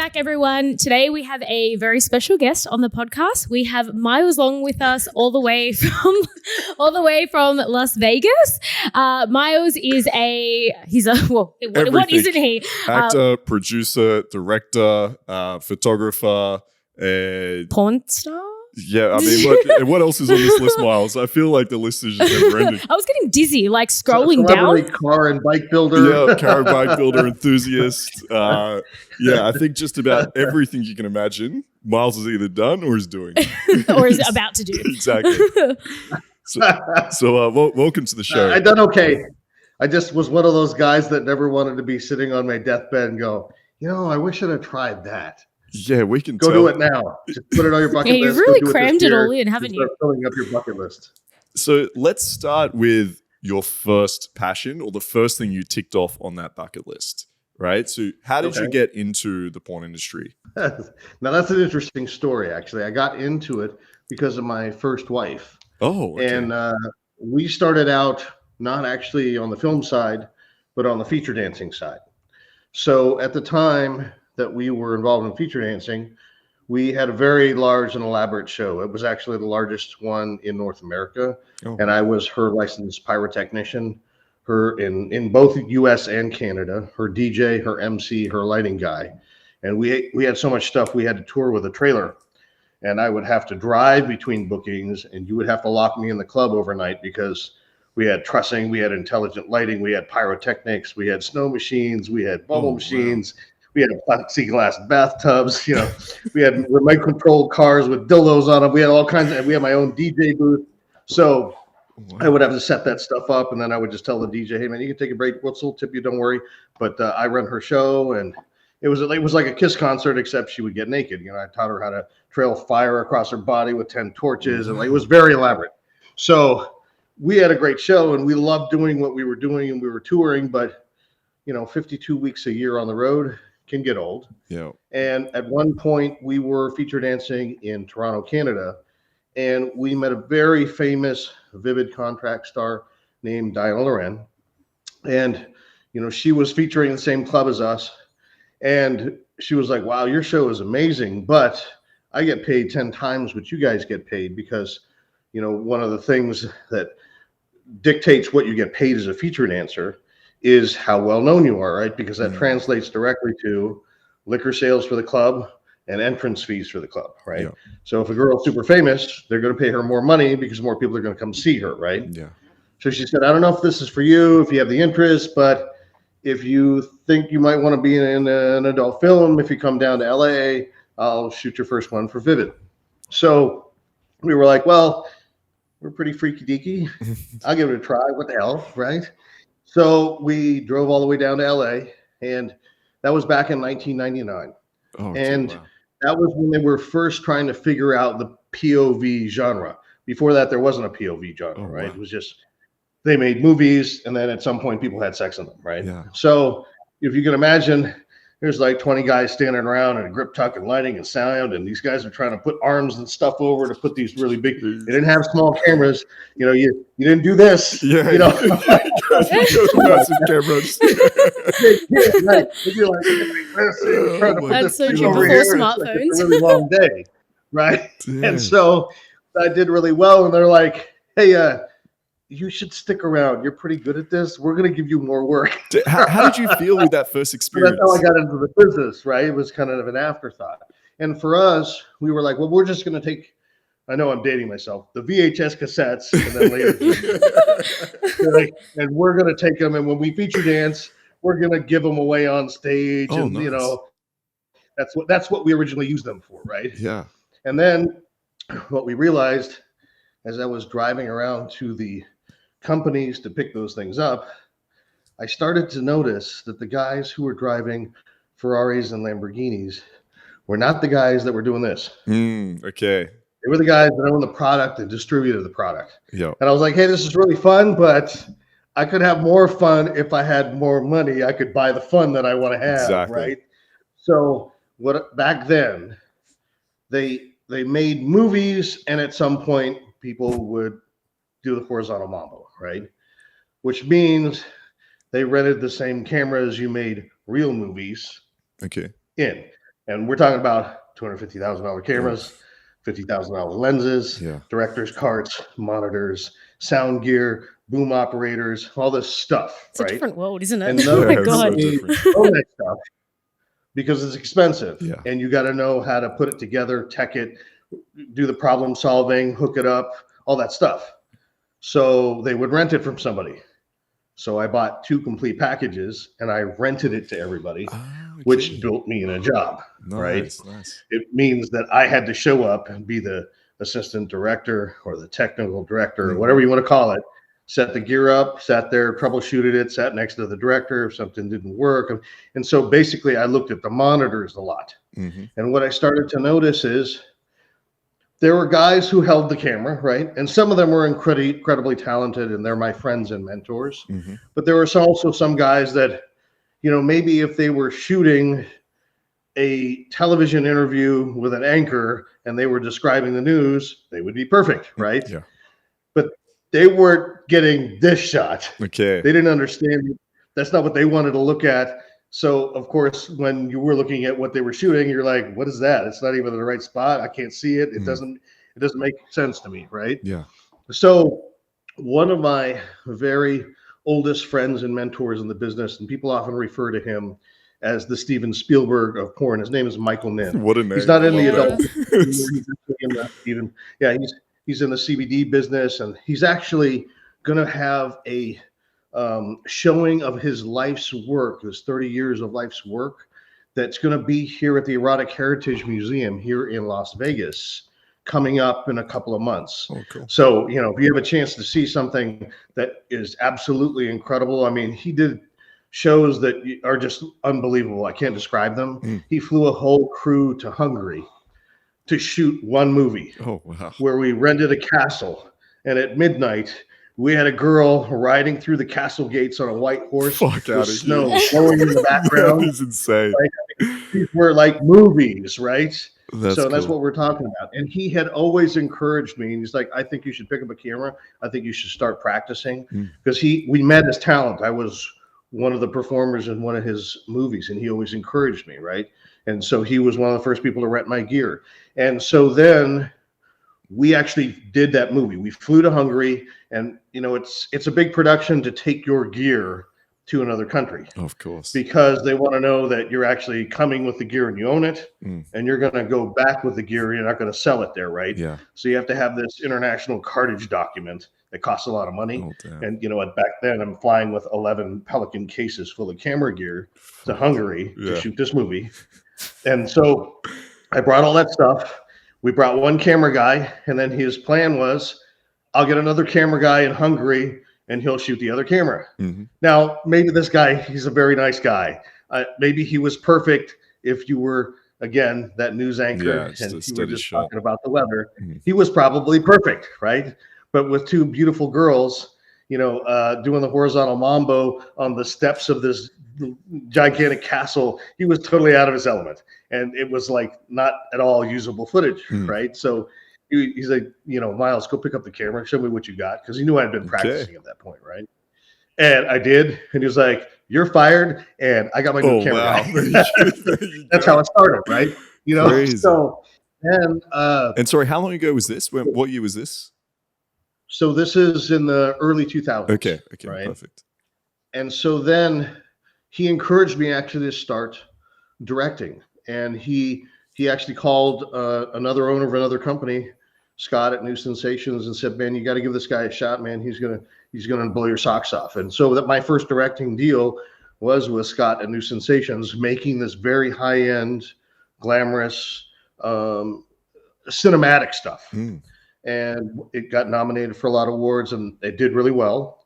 back, everyone. Today we have a very special guest on the podcast. We have Miles Long with us all the way from Las Vegas. Miles is what isn't he? Actor, producer, director, photographer, porn star. Yeah, I mean, what else is on this list, Miles? I feel like the list is just never ending. I was getting dizzy, like scrolling down. Car and bike builder. Yeah, car and bike builder enthusiast. I think just about everything you can imagine, Miles is either done or is doing. Or is about to do. Exactly. So welcome to the show. I done okay. I just was one of those guys that never wanted to be sitting on my deathbed and go, I wish I'd have tried that. Yeah, we can go do it now. Just put it on your bucket list. You've really crammed it all in, haven't you? Start filling up your bucket list. So let's start with your first passion or the first thing you ticked off on that bucket list, right? So how did you get into the porn industry? Now that's an interesting story, actually. I got into it because of my first wife. Oh, okay. And we started out not actually on the film side, but on the feature dancing side. So at the time that we were involved in feature dancing, we had a very large and elaborate show. It was actually the largest one in North America. Oh. And I was her licensed pyrotechnician, her in both US and Canada, her DJ, her MC, her lighting guy. And we had so much stuff, we had to tour with a trailer. And I would have to drive between bookings, and you would have to lock me in the club overnight because we had trussing, we had intelligent lighting, we had pyrotechnics, we had snow machines, we had bubble machines. Wow. We had plexiglass bathtubs, we had remote controlled cars with dildos on them. We had all kinds we had my own DJ booth. So I would have to set that stuff up. And then I would just tell the DJ, hey man, you can take a break. What's a little tip you, don't worry. But I run her show, and it was like a Kiss concert, except she would get naked. I taught her how to trail fire across her body with 10 torches. And it was very elaborate. So we had a great show, and we loved doing what we were doing, and we were touring, but 52 weeks a year on the road can get old. Yeah. And at one point we were feature dancing in Toronto, Canada, and we met a very famous Vivid contract star named Diana Loren. And, she was featuring the same club as us. And she was like, wow, your show is amazing, but I get paid 10 times what you guys get paid because, one of the things that dictates what you get paid as a feature dancer is how well known you are, right? Because that translates directly to liquor sales for the club and entrance fees for the club, right? Yeah. So if a girl's super famous, they're going to pay her more money because more people are going to come see her, right? Yeah. So she said, I don't know if this is for you, if you have the interest, but if you think you might want to be in an adult film, if you come down to LA, I'll shoot your first one for Vivid. So we were like, well, we're pretty freaky deaky. I'll give it a try. What the hell, right? So we drove all the way down to LA, and that was back in 1999. Oh, and wow. That was when they were first trying to figure out the POV genre. Before that, there wasn't a POV genre, right? Wow. It was just, they made movies, and then at some point people had sex in them, right? Yeah. So if you can imagine, there's like 20 guys standing around and grip tuck and lighting and sound, and these guys are trying to put arms and stuff over to put these really big. They didn't have small cameras. You didn't do this. Yeah. Massive cameras. Right. You're like, that's so true. Before smartphones. It's a really long day, right? Damn. And so I did really well, and they're like, hey, you should stick around. You're pretty good at this. We're going to give you more work. How did you feel with that first experience? So that's how I got into the business, right? It was kind of an afterthought. And for us, we were like, well, we're just going to take, I know I'm dating myself, the VHS cassettes, and then later, and we're going to take them. And when we feature dance, we're going to give them away on stage. Oh, and, nice. That's what we originally used them for, right? Yeah. And then what we realized as I was driving around to the companies to pick those things up, I started to notice that the guys who were driving Ferraris and Lamborghinis were not the guys that were doing this. Okay. They were the guys that owned the product and distributed the product. Yeah. And I was like, hey, this is really fun, but I could have more fun if I had more money. I could buy the fun that I want to have, exactly. Right? So back then, they made movies, and at some point, people would do the horizontal mambo, right? Which means they rented the same cameras you made real movies in. And we're talking about $250,000 cameras, $50,000 lenses, director's carts, monitors, sound gear, boom operators, all this stuff. It's a different world, isn't it? And Oh my God. own that stuff because it's expensive. Yeah. And you got to know how to put it together, tech it, do the problem solving, hook it up, all that stuff. So they would rent it from somebody. So I bought 2 complete packages and I rented it to everybody, which built me in a job, right? Nice. It means that I had to show up and be the assistant director or the technical director, or whatever you want to call it, set the gear up, sat there, troubleshooted it, sat next to the director if something didn't work. And so basically I looked at the monitors a lot. And what I started to notice is there were guys who held the camera, right? And some of them were incredibly talented and they're my friends and mentors. But there were also some guys that, you know, maybe if they were shooting a television interview with an anchor and they were describing the news, they would be perfect, right? Yeah. But they weren't getting this shot. Okay. They didn't understand. That's not what they wanted to look at. So of course, when you were looking at what they were shooting, you're like, what is that? It's not even in the right spot. I can't see it. It doesn't make sense to me, right? Yeah. So one of my very oldest friends and mentors in the business, and people often refer to him as the Steven Spielberg of porn. His name is Michael Nin. What a name. He's not in the adult. He's in the CBD business, and he's actually going to have a showing of his life's work, his 30 years of life's work, that's going to be here at the Erotic Heritage Museum here in Las Vegas coming up in a couple of months. Oh, cool. So, you know, if you have a chance to see something that is absolutely incredible, I mean, he did shows that are just unbelievable. I can't describe them. He flew a whole crew to Hungary to shoot one movie. Oh, wow. Where we rented a castle, and at midnight we had a girl riding through the castle gates on a white horse with snow blowing in the background. That is insane. These were like movies, right? That's what we're talking about. And he had always encouraged me, and he's like, I think you should pick up a camera. I think you should start practicing, because we met his talent. I was one of the performers in one of his movies, and he always encouraged me, right? And so he was one of the first people to rent my gear. And so then we actually did that movie. We flew to Hungary, and you know, it's a big production to take your gear to another country. Of course. Because they want to know that you're actually coming with the gear and you own it, and you're going to go back with the gear. You're not going to sell it there, right? Yeah. So you have to have this international cartage document that costs a lot of money. Oh, and you know what? Back then, I'm flying with 11 Pelican cases full of camera gear to Hungary to shoot this movie. And so I brought all that stuff. We brought one camera guy, and then his plan was, I'll get another camera guy in Hungary, and he'll shoot the other camera. Now, maybe this guy, he's a very nice guy. Maybe he was perfect if you were, again, that news anchor, and you were just talking about the weather. He was probably perfect, right? But with 2 beautiful girls, you know, doing the horizontal mambo on the steps of this gigantic castle, he was totally out of his element. And it was like not at all usable footage, right? So he's like, you know, Miles, go pick up the camera, show me what you got, because he knew I'd been practicing at that point, right? And I did, and he was like, "You're fired," and I got my new camera. Wow. That's how it started, right? You know, crazy. So and sorry, how long ago was this? What year was this? So this is in the early 2000s. Okay, right? Perfect. And so then he encouraged me actually to start directing, and he actually called another owner of another company, Scott at New Sensations, and said, "Man, you got to give this guy a shot, man. He's gonna blow your socks off." And so that my first directing deal was with Scott at New Sensations, making this very high-end, glamorous, cinematic stuff. And it got nominated for a lot of awards, and it did really well.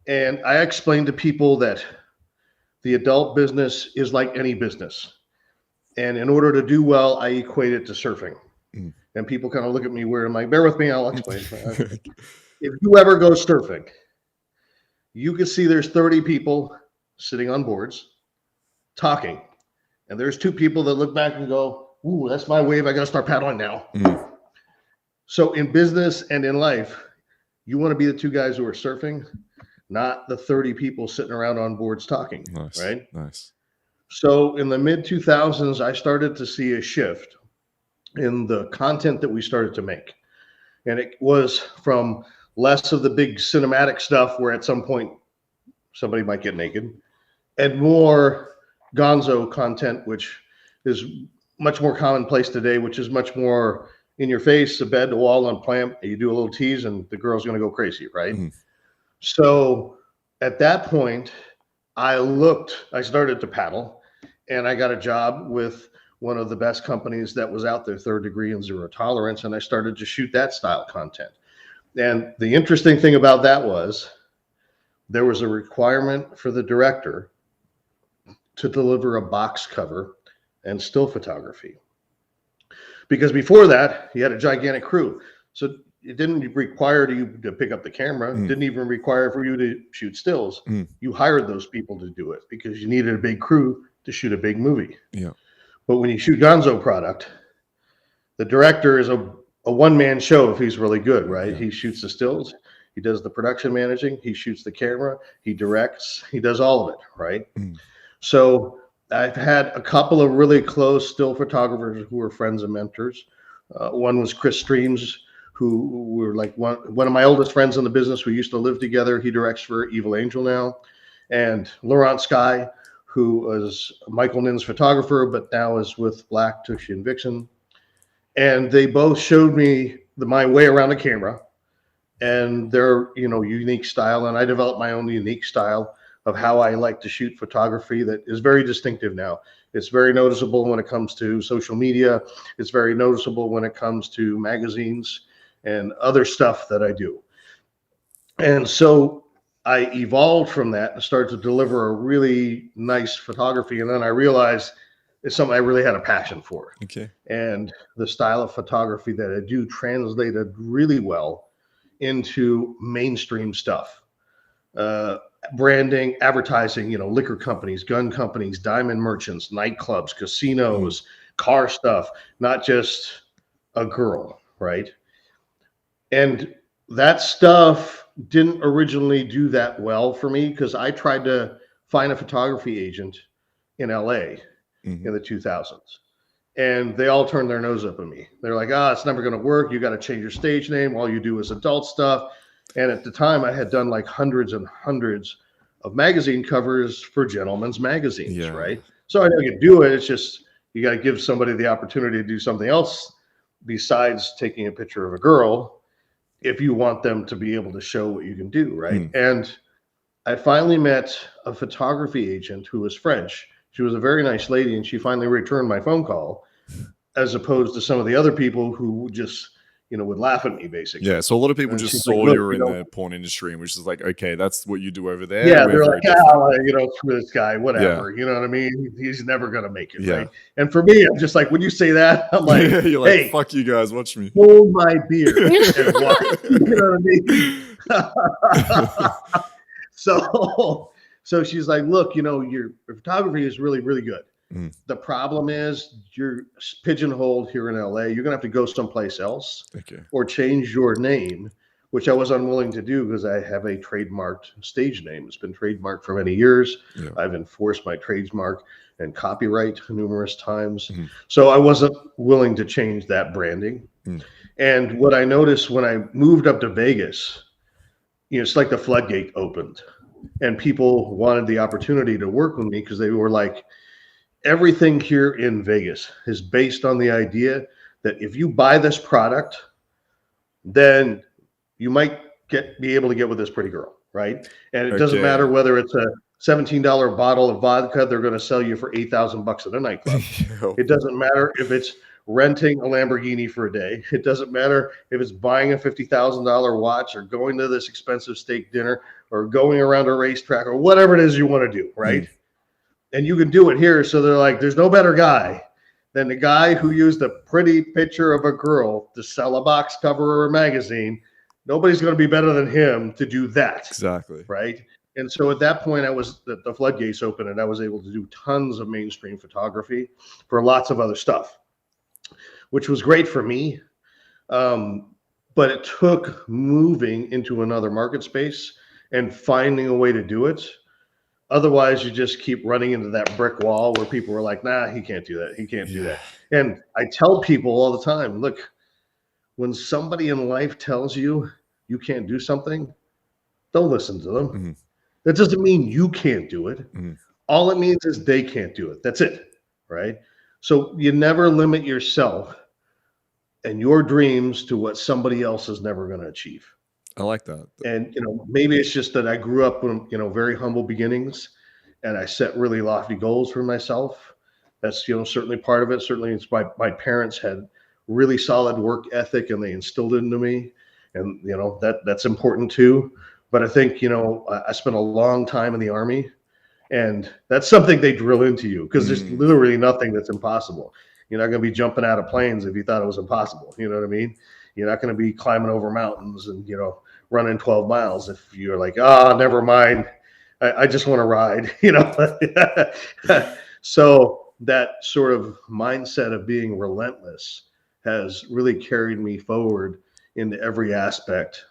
And I explained to people that the adult business is like any business. And in order to do well, I equate it to surfing. And people kind of look at me weird. I'm like, bear with me, I'll explain. If you ever go surfing, you can see there's 30 people sitting on boards talking. And there's 2 people that look back and go, "Ooh, that's my wave. I got to start paddling now." So in business and in life, you want to be the 2 guys who are surfing, not the 30 people sitting around on boards talking, right? Nice. So in the mid 2000s, I started to see a shift in the content that we started to make. And it was from less of the big cinematic stuff where at some point somebody might get naked, and more gonzo content, which is much more commonplace today, which is much more in your face, a bed, a wall, and plant. You do a little tease and the girl's going to go crazy, right? Mm-hmm. So at that point, I started to paddle, and I got a job with one of the best companies that was out there, Third Degree and Zero Tolerance, and I started to shoot that style content. And the interesting thing about that was there was a requirement for the director to deliver a box cover and still photography. Because before that, he had a gigantic crew. So it didn't require you to pick up the camera. It didn't even require for you to shoot stills. You hired those people to do it because you needed a big crew to shoot a big movie. Yeah. But when you shoot gonzo product, the director is a one-man show if he's really good, right? Yeah. He shoots the stills, he does the production managing, he shoots the camera, he directs, he does all of it, right? So I've had a couple of really close still photographers who were friends and mentors. One was Chris Streams, who were like one of my oldest friends in the business. We used to live together. He directs for Evil Angel now. And Laurent Sky, who was Michael Nin's photographer, but now is with Black, Tushy, and Vixen. And they both showed me my way around the camera and their, unique style. And I developed my own unique style of how I like to shoot photography that is very distinctive now. It's very noticeable when it comes to social media. It's very noticeable when it comes to magazines and other stuff that I do. And so I evolved from that and started to deliver a really nice photography. And then I realized it's something I really had a passion for. Okay. And the style of photography that I do translated really well into mainstream stuff. Branding, advertising, liquor companies, gun companies, diamond merchants, nightclubs, casinos, car stuff, not just a girl, right? And that stuff didn't originally do that well for me because I tried to find a photography agent in LA in the 2000s. And they all turned their nose up at me. They're like, it's never going to work. You got to change your stage name. All you do is adult stuff. And at the time, I had done like hundreds and hundreds of magazine covers for gentlemen's magazines, right? So I know you can do it. It's just you got to give somebody the opportunity to do something else besides taking a picture of a girl if you want them to be able to show what you can do, right? And I finally met a photography agent who was French. She was a very nice lady, and she finally returned my phone call, as opposed to some of the other people who just would laugh at me, basically. Yeah, so a lot of people just saw you were in the porn industry and was just like, okay, that's what you do over there. Yeah, they're like, screw this guy, whatever. You know what I mean? He's never going to make it, right? And for me, I'm just like, when you say that, I'm like, you're like, hey, fuck you guys, watch me. Hold my beer and watch. You know what I mean? So she's like, look, your photography is really, really good. The problem is you're pigeonholed here in LA. You're going to have to go someplace else or change your name, which I was unwilling to do because I have a trademarked stage name. It's been trademarked for many years. Yeah. I've enforced my trademark and copyright numerous times. So I wasn't willing to change that branding. And what I noticed when I moved up to Vegas, it's like the floodgate opened and people wanted the opportunity to work with me because they were like, everything here in Vegas is based on the idea that if you buy this product, then you might be able to get with this pretty girl, right? And it doesn't matter whether it's a $17 bottle of vodka they're going to sell you for $8,000 at a nightclub. It doesn't matter if it's renting a Lamborghini for a day. It doesn't matter if it's buying a $50,000 watch or going to this expensive steak dinner or going around a racetrack or whatever it is you want to do, right? And you can do it here. So they're like, there's no better guy than the guy who used a pretty picture of a girl to sell a box cover or a magazine. Nobody's going to be better than him to do that. Exactly. Right. And so at that point, the floodgates open and I was able to do tons of mainstream photography for lots of other stuff, which was great for me. But it took moving into another market space and finding a way to do it Otherwise, you just keep running into that brick wall where people are like, nah, he can't do that. He can't do that. And I tell people all the time, look, when somebody in life tells you you can't do something, don't listen to them. Mm-hmm. That doesn't mean you can't do it. Mm-hmm. All it means is they can't do it. That's it, right? So you never limit yourself and your dreams to what somebody else is never going to achieve. I like that. And, maybe it's just that I grew up in, very humble beginnings and I set really lofty goals for myself. That's, certainly part of it. Certainly it's my parents had really solid work ethic and they instilled it into me. And, that's important too. But I think, I spent a long time in the Army and that's something they drill into you because there's literally nothing that's impossible. You're not going to be jumping out of planes if you thought it was impossible. You know what I mean? You're not going to be climbing over mountains and, running 12 miles if you're like, never mind. I just want to ride, So that sort of mindset of being relentless has really carried me forward into every aspect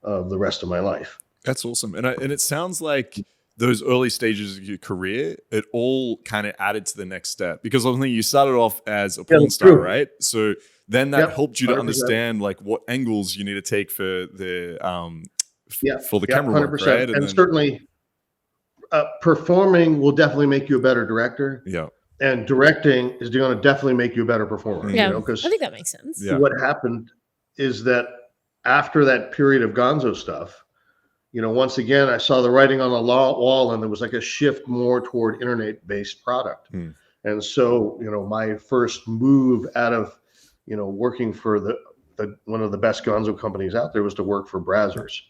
of the rest of my life. That's awesome. And it sounds like those early stages of your career, it all kind of added to the next step because I think you started off as a porn star, right? So then that helped you to 100%. Understand like what angles you need to take for the for the camera work, right? And certainly performing will definitely make you a better director. Yeah. And directing is going to definitely make you a better performer. Yeah, because I think that makes sense. Yeah. What happened is that after that period of gonzo stuff, once again, I saw the writing on the wall and there was like a shift more toward internet-based product. And so, my first move out of, working for the one of the best gonzo companies out there was to work for Brazzers.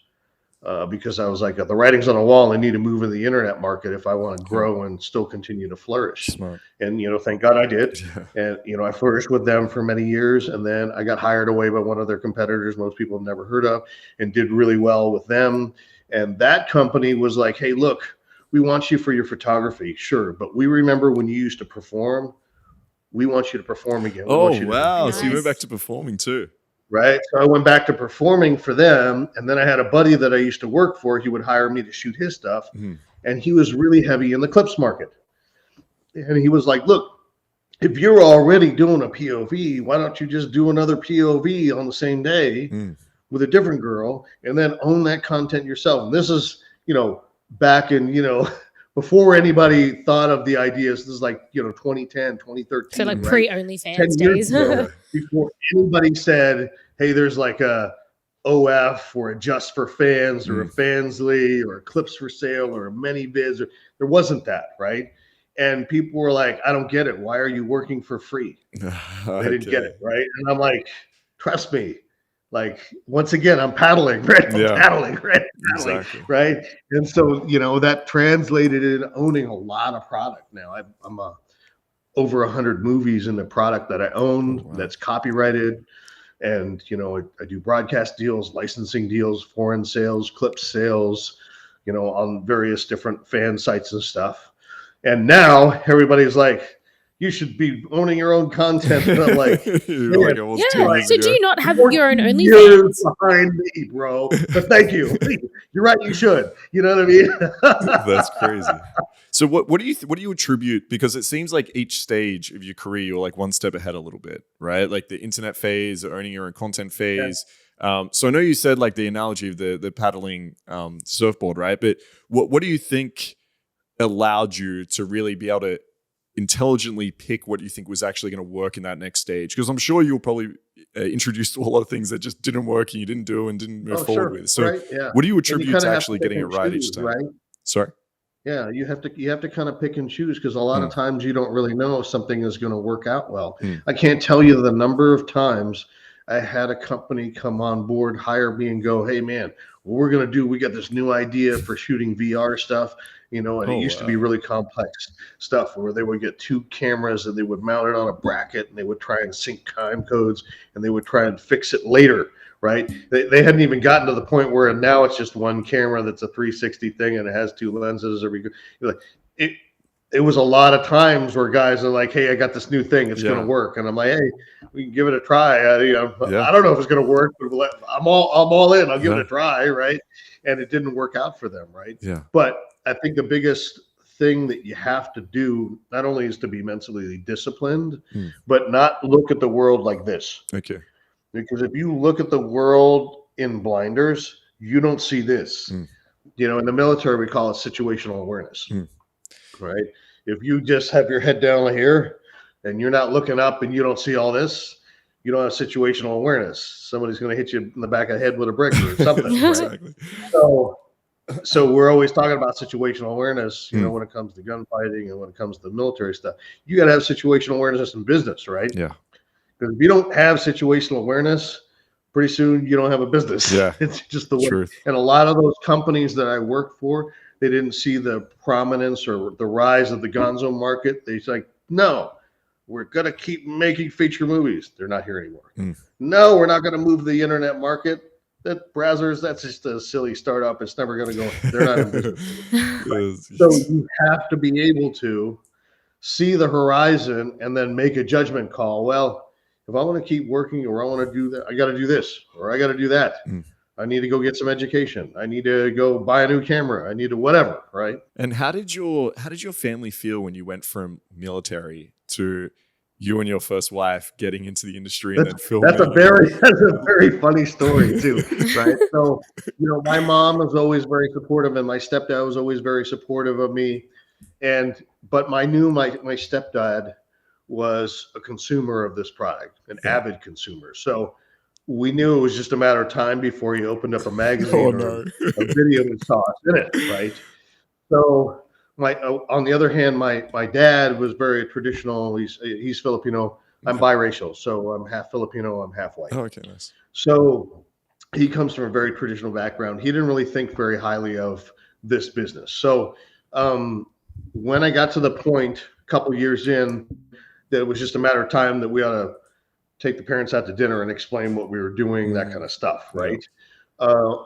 Because I was like, the writing's on the wall. I need to move in the internet market if I want to grow and still continue to flourish. Smart. And, thank God I did. Yeah. And, I flourished with them for many years. And then I got hired away by one of their competitors most people have never heard of and did really well with them. And that company was like, hey, look, we want you for your photography. Sure. But we remember when you used to perform. We want you to perform again. Oh, wow. So you went back to performing too. Right. So I went back to performing for them. And then I had a buddy that I used to work for. He would hire me to shoot his stuff. And he was really heavy in the clips market. And he was like, look, if you're already doing a POV, why don't you just do another POV on the same day with a different girl and then own that content yourself? And this is, back in, before anybody thought of the ideas. This is like, 2010, 2013. So like pre-OnlyFans days. Before anybody said, hey, there's like a OF or a Just for Fans or a Fansly or a Clips for Sale or a ManyVids. There wasn't that, right? And people were like, I don't get it. Why are you working for free? They didn't get it, right? And I'm like, trust me. Like, once again, I'm paddling, right? Paddling, Exactly. Right? And so, that translated in owning a lot of product now. I'm over 100 movies in the product that I own that's copyrighted. And, I do broadcast deals, licensing deals, foreign sales, clip sales, on various different fan sites and stuff. And now everybody's like, you should be owning your own content. And I'm like, So do you not have your own OnlyFans? You're behind me, bro. But thank you. You're right. You should. You know what I mean? That's crazy. So what do you attribute? Because it seems like each stage of your career, you're like one step ahead a little bit, right? Like the internet phase, the owning your own content phase. Yeah. So I know you said like the analogy of the paddling surfboard, right? But what do you think allowed you to really be able to intelligently pick what you think was actually going to work in that next stage? Because I'm sure you'll probably introduced to a lot of things that just didn't work and you didn't do and didn't move forward with. So what do you attribute to actually getting it right each time? Right? Sorry? Yeah, you have to kind of pick and choose because a lot of times you don't really know if something is going to work out well. I can't tell you the number of times I had a company come on board, hire me and go, hey man, what we're going to do, we got this new idea for shooting VR stuff. And it used to be really complex stuff where they would get two cameras and they would mount it on a bracket and they would try and sync time codes and they would try and fix it later, right? They hadn't even gotten to the point where now it's just one camera that's a 360 thing and it has two lenses. It was a lot of times where guys are like, hey, I got this new thing. It's going to work. And I'm like, hey, we can give it a try. I don't know if it's going to work, but I'm all in. I'll give it a try, right? And it didn't work out for them, right? Yeah. But I think the biggest thing that you have to do, not only is to be mentally disciplined, but not look at the world like this. Okay. Because if you look at the world in blinders, you don't see this. You know, in the military, we call it situational awareness, right? If you just have your head down here and you're not looking up and you don't see all this, you don't have situational awareness. Somebody's going to hit you in the back of the head with a brick or something. Exactly. Right? So we're always talking about situational awareness, you know, when it comes to gunfighting and when it comes to military stuff. You got to have situational awareness in business, right? Yeah. Because if you don't have situational awareness, pretty soon you don't have a business. Yeah. It's just the way. Truth. And a lot of those companies that I worked for, they didn't see the prominence or the rise of the gonzo market. They're like, no, we're going to keep making feature movies. They're not here anymore. No, we're not going to move the internet market. That browsers, that's just a silly startup. It's never going to go. They're not in business. So you have to be able to see the horizon and then make a judgment call. Well, if I want to keep working or I want to do that, I got to do this or I got to do that. I need to go get some education. I need to go buy a new camera. I need to whatever, right? And how did your family feel when you went from military to you and your first wife getting into the industry and then filming? That's a very funny story too, right? So, you know, my mom was always very supportive and my stepdad was always very supportive of me. But I knew my stepdad was a consumer of this product, an avid consumer. So we knew it was just a matter of time before he opened up a magazine or a video and saw us in it, right? So on the other hand, my dad was very traditional. He's Filipino. I'm biracial, so I'm half Filipino, I'm half white. Oh, okay, nice. So he comes from a very traditional background. He didn't really think very highly of this business. So when I got to the point a couple years in that it was just a matter of time that we ought to take the parents out to dinner and explain what we were doing, that kind of stuff, right?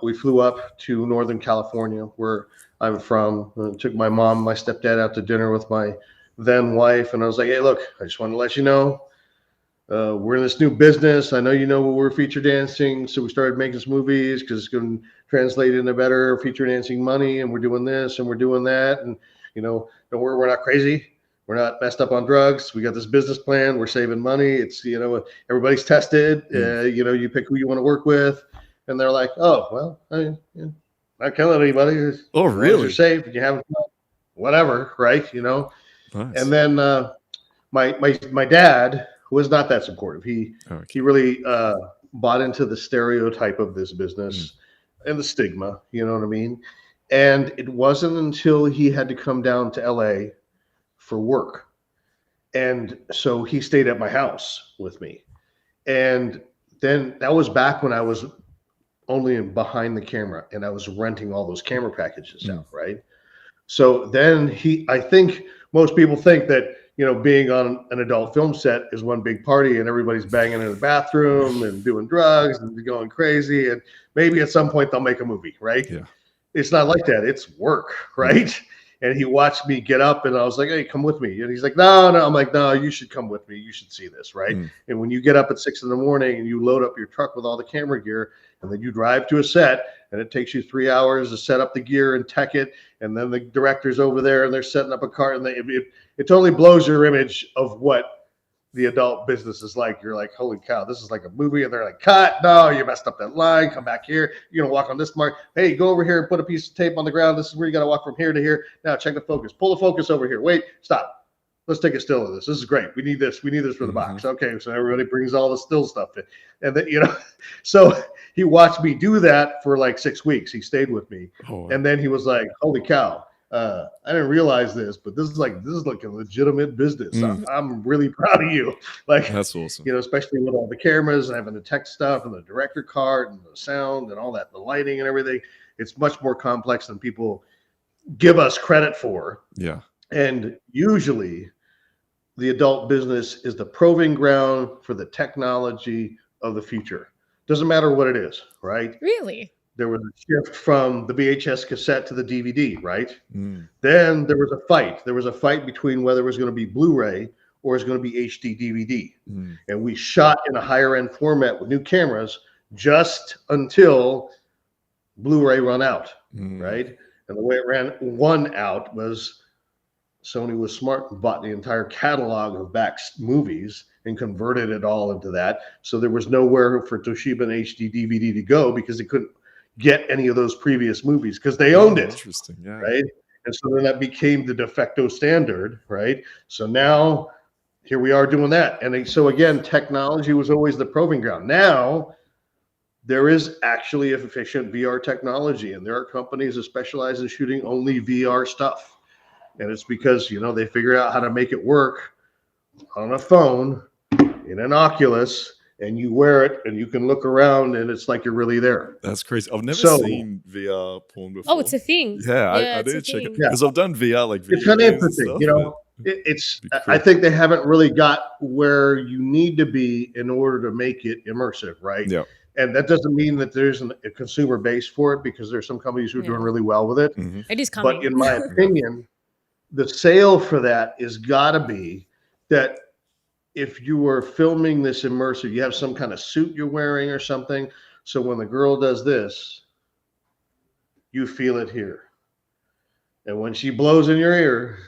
We flew up to Northern California, where I'm from. Took my mom, my stepdad out to dinner with my then wife, and I was like, "Hey, look, I just want to let you know, we're in this new business. I know you know we're feature dancing, so we started making some movies because it's going to translate into better feature dancing money, and we're doing this and we're doing that, and you know, don't worry, we're not crazy." We're not messed up on drugs. We got this business plan. We're saving money. It's, you know, everybody's tested. You know, you pick who you want to work with. And they're like, oh, well, not killing anybody. Oh, really? You're safe. You haven't, whatever, right? You know? Nice. And then my dad was not that supportive. He really bought into the stereotype of this business and the stigma, you know what I mean? And it wasn't until he had to come down to LA for work. And so he stayed at my house with me. And then that was back when I was only behind the camera and I was renting all those camera packages out, right? So then I think most people think that, you know, being on an adult film set is one big party and everybody's banging in the bathroom and doing drugs and going crazy. And maybe at some point they'll make a movie, right? Yeah. It's not like that. It's work, right? And he watched me get up and I was like, hey, come with me. And he's like, no. I'm like, no, you should come with me. You should see this, right? And when you get up at 6 a.m. and you load up your truck with all the camera gear and then you drive to a set and it takes you 3 hours to set up the gear and tech it. And then the director's over there and they're setting up a car and it totally blows your image of what the adult business is like. You're like, holy cow, this is like a movie. And they're like, cut, no, you messed up that line. Come back here. You're going to walk on this mark. Hey, go over here and put a piece of tape on the ground. This is where you got to walk from here to here. Now check the focus. Pull the focus over here. Wait, stop. Let's take a still of this. This is great. We need this. We need this for the box. Okay, so everybody brings all the still stuff in. And then, you know, so he watched me do that for like 6 weeks. He stayed with me. Oh, wow. And then he was like, holy cow. I didn't realize this, but this is like a legitimate business. I'm really proud of you. Like, that's awesome. You know, especially with all the cameras and having the tech stuff and the director card and the sound and all that, the lighting and everything. It's much more complex than people give us credit for. Yeah. And usually the adult business is the proving ground for the technology of the future. Doesn't matter what it is, right? Really? There was a shift from the VHS cassette to the DVD, right? Then there was a fight. There was a fight between whether it was going to be Blu-ray or it's going to be HD DVD. And we shot in a higher end format with new cameras just until Blu-ray run out, right? And the way it won out was Sony was smart and bought the entire catalog of back movies and converted it all into that. So there was nowhere for Toshiba and HD DVD to go because they couldn't get any of those previous movies because they owned it. Interesting, yeah. Right. And so then that became the de facto standard, right? So now here we are doing that. And so again, technology was always the proving ground. Now there is actually efficient VR technology, and there are companies that specialize in shooting only VR stuff. And it's because, they figure out how to make it work on a phone, in an Oculus, and you wear it and you can look around and it's like you're really there. That's crazy. I've never seen VR porn before. Oh, it's a thing. Yeah, I did check it because I've done VR like it's kind of interesting. It's I think they haven't really got where you need to be in order to make it immersive, right? Yeah. And that doesn't mean that there's a consumer base for it, because there's some companies who are doing really well with it. Mm-hmm. It is coming. But in my opinion, the sale for that is got to be that if you were filming this immersive, you have some kind of suit you're wearing or something. So when the girl does this, you feel it here. And when she blows in your ear,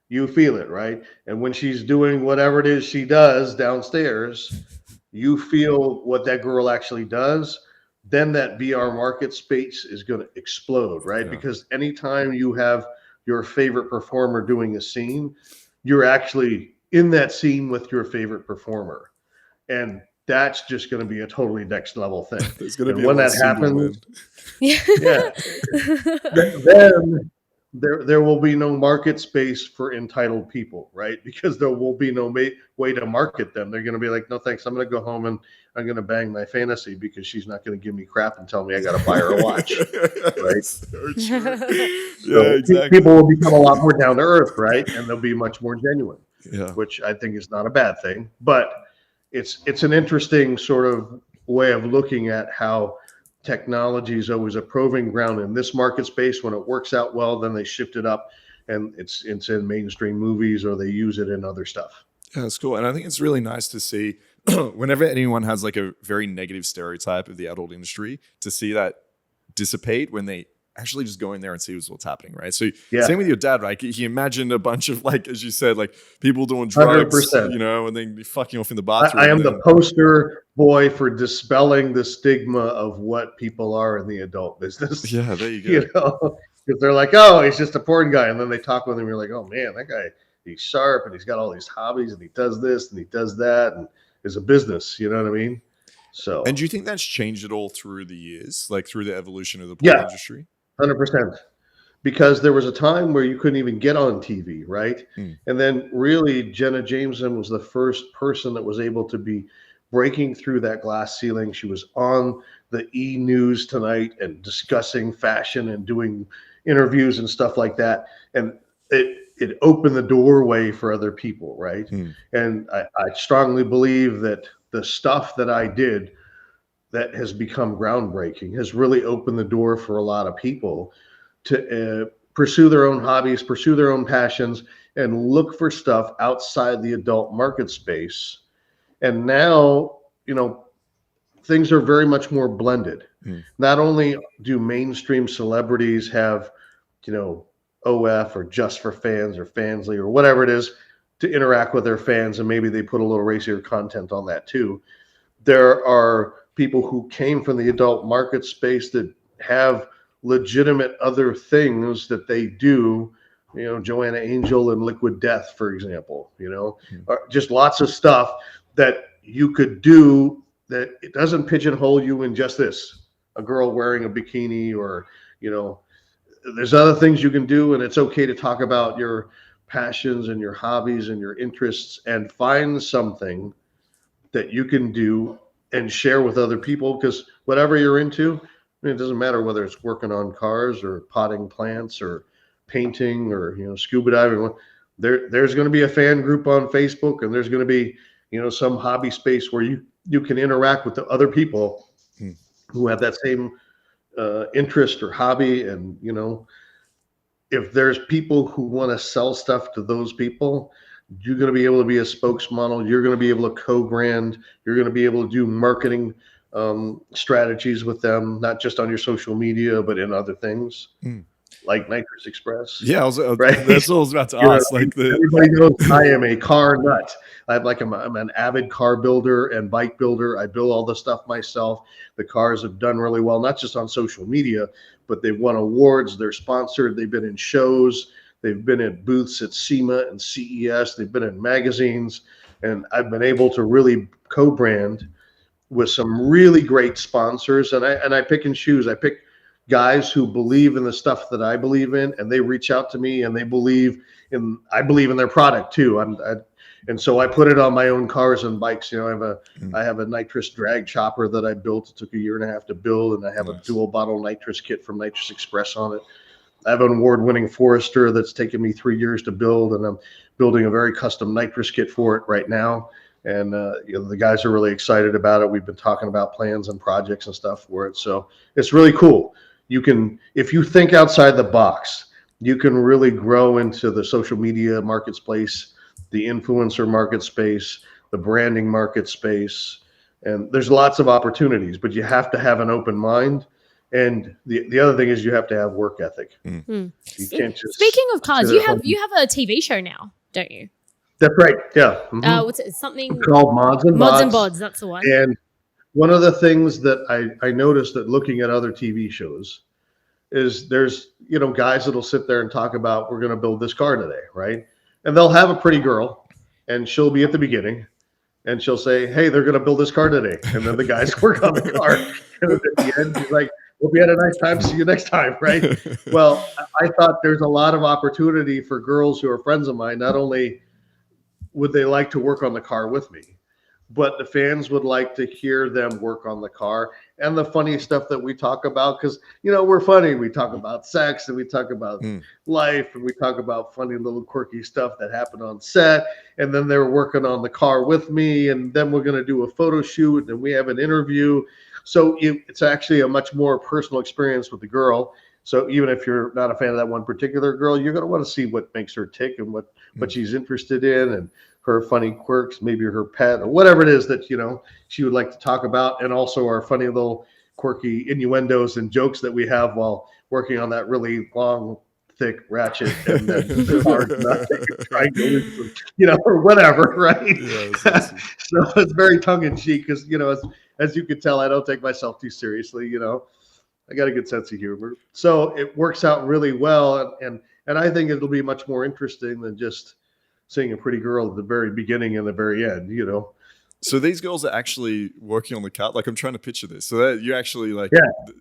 you feel it, right? And when she's doing whatever it is she does downstairs, you feel what that girl actually does. Then that VR market space is going to explode, right? Yeah. Because anytime you have your favorite performer doing a scene, you're actually in that scene with your favorite performer. And that's just going to be a totally next level thing. There's going to be when that happens, then there will be no market space for entitled people, right? Because there will be no way to market them. They're going to be like, no, thanks. I'm going to go home and I'm going to bang my fantasy because she's not going to give me crap and tell me I got to buy her a watch, right? So exactly. People will become a lot more down to earth, right? And they'll be much more genuine, which I think is not a bad thing. But it's an interesting sort of way of looking at how technology is always a proving ground in this market space. When it works out well, then they shift it up and it's in mainstream movies, or they use it in other stuff. Yeah, that's cool. And I think it's really nice to see whenever anyone has like a very negative stereotype of the adult industry, to see that dissipate when they actually just go in there and see what's happening, right? So same with your dad, right? He imagined a bunch of, like, as you said, like people doing drugs, 100%. And then fucking off in the bathroom. I am the poster boy for dispelling the stigma of what people are in the adult business. Yeah, there you go. Because they're like, oh, he's just a porn guy. And then they talk with him. You're like, oh man, that guy, he's sharp and he's got all these hobbies and he does this and he does that and is a business. You know what I mean? So. And do you think that's changed at all through the years, like through the evolution of the porn industry? 100%. Because there was a time where you couldn't even get on TV, right? And then really Jenna Jameson was the first person that was able to be breaking through that glass ceiling. She was on the E! News Tonight and discussing fashion and doing interviews and stuff like that. And it opened the doorway for other people, right? And I strongly believe that the stuff that I did that has become groundbreaking has really opened the door for a lot of people to pursue their own hobbies, pursue their own passions, and look for stuff outside the adult market space. And now, things are very much more blended. Not only do mainstream celebrities have, OF or Just for Fans or Fansly or whatever it is to interact with their fans, and maybe they put a little racier content on that too. There are people who came from the adult market space that have legitimate other things that they do, Joanna Angel and Liquid Death, for example, just lots of stuff that you could do that it doesn't pigeonhole you in just this, a girl wearing a bikini, or, there's other things you can do. And it's okay to talk about your passions and your hobbies and your interests and find something that you can do and share with other people, because whatever you're into, it doesn't matter whether it's working on cars or potting plants or painting or, scuba diving. There's going to be a fan group on Facebook, and there's going to be, some hobby space where you can interact with the other people who have that same interest or hobby. And, if there's people who want to sell stuff to those people, you're going to be able to be a spokesmodel. You're going to be able to co-brand. You're going to be able to do marketing strategies with them, not just on your social media, but in other things. like Nitrous Express. Yeah, Right? that's what I was about to ask. Like everybody knows I am a car nut. I'm an avid car builder and bike builder. I build all the stuff myself. The cars have done really well, not just on social media, but they've won awards. They're sponsored. They've been in shows. They've been at booths at SEMA and CES. They've been in magazines, and I've been able to really co-brand with some really great sponsors. And I pick and choose. I pick guys who believe in the stuff that I believe in, and they reach out to me, and I believe in their product too. And so I put it on my own cars and bikes. You know, I have a nitrous drag chopper that I built. It took 1.5 years to build, and I have a dual bottle nitrous kit from Nitrous Express on it. I have an award-winning Forester that's taken me 3 years to build, and I'm building a very custom nitrous kit for it right now. And the guys are really excited about it. We've been talking about plans and projects and stuff for it. So it's really cool. You can, if you think outside the box, you can really grow into the social media market space, the influencer market space, the branding market space. And there's lots of opportunities, but you have to have an open mind. And the other thing is you have to have work ethic. You can't just. Speaking of cars, you have a TV show now, don't you? That's right. Yeah. What's it? Something it's called Modz and Modz and Bodz. That's the one. And one of the things that I noticed that looking at other TV shows is there's guys that'll sit there and talk about, we're going to build this car today, right? And they'll have a pretty girl, and she'll be at the beginning, and she'll say, hey, they're going to build this car today. And then the guys work on the car. And at the end, he's like, hope you had a nice time. See you next time, right? Well, I thought there's a lot of opportunity for girls who are friends of mine. Not only would they like to work on the car with me, but the fans would like to hear them work on the car and the funny stuff that we talk about. Because, we're funny. We talk about sex, and we talk about life, and we talk about funny little quirky stuff that happened on set. And then they're working on the car with me. And then we're going to do a photo shoot, and we have an interview. So it's actually a much more personal experience with the girl. So even if you're not a fan of that one particular girl, you're going to want to see what makes her tick and what she's interested in, and her funny quirks, maybe her pet, or whatever it is that, she would like to talk about. And also our funny little quirky innuendos and jokes that we have while working on that really long, thick ratchet and then hard nut trying to, or whatever, right? Yeah, awesome. So it's very tongue in cheek because, as you can tell, I don't take myself too seriously. I got a good sense of humor, so it works out really well. And I think it'll be much more interesting than just seeing a pretty girl at the very beginning and the very end. So these girls are actually working on the car. Like, I'm trying to picture this. So that you actually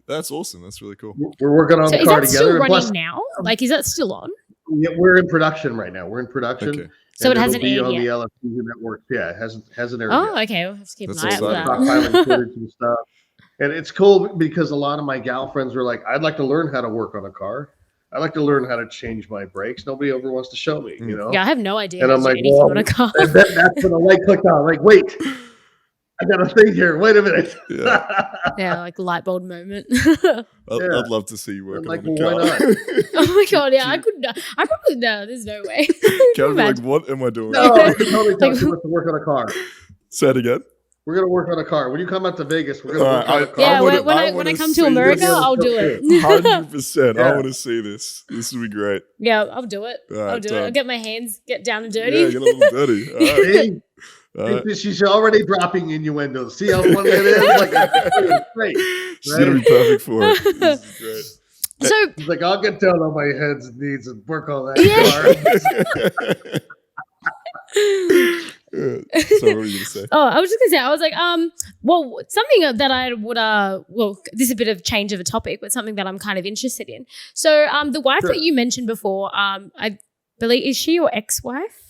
that's awesome. That's really cool. We're working on the car together. Is that still running now? Like, is that still on? Yeah, we're in production right now. We're in production. Okay. So it hasn't aired on yet. the LFC network. Yeah, it hasn't aired yet. yet. Okay. We'll have to keep That's an eye out for that. Stockpiling footage and stuff. And it's cool because a lot of my gal friends are like, I'd like to learn how to work on a car. I'd like to learn how to change my brakes. Nobody ever wants to show me, Yeah, I have no idea. And I'm like, on a car. And then that's when the light clicked on. I'm like, wait, I got a thing here. Wait a minute. Yeah, like light bulb moment. I'd love to see you work on the car. Why not? Oh my god, yeah, I couldn't. I probably no. There's no way. Can be like, what am I doing? No, I can totally tell you to work on a car. Say it again. We're gonna work on a car. When you come out to Vegas, we're gonna work on a car. Yeah, when I come to America, I'll do it. 100%. I want to see this. This will be great. Yeah, I'll do it. I'll do it. I'll get my hands down and dirty. Yeah, get a little dirty. She's already dropping innuendos. See how funny it is? Like, great. She's gonna be perfect for it. This is great. So he's like, I'll get down on my heads and knees and work on that car. So what were you gonna say? Oh, I was just gonna say, I was like, well, something that I would, this is a bit of change of a topic, but something that I'm kind of interested in. So, the wife that you mentioned before, I believe, is she your ex-wife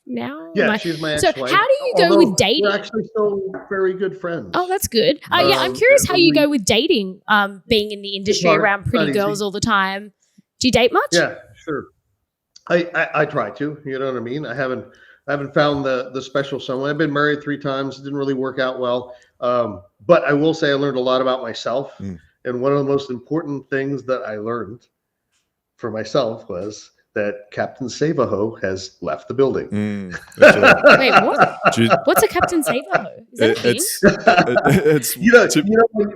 now? Yeah, she's my ex-wife. So, how do you go with dating? We're actually still very good friends. Oh, that's good. Yeah, I'm curious how you go with dating, being in the industry around pretty girls all the time. Do you date much? Yeah, sure. I try to. You know what I mean? I haven't found the special someone. I've been married 3 times. It didn't really work out well. But I will say I learned a lot about myself. And one of the most important things that I learned for myself was that Captain Save-A-Ho has left the building. That's right. Wait, what? What's a Captain Save-A-Ho? Is that a thing? It's You know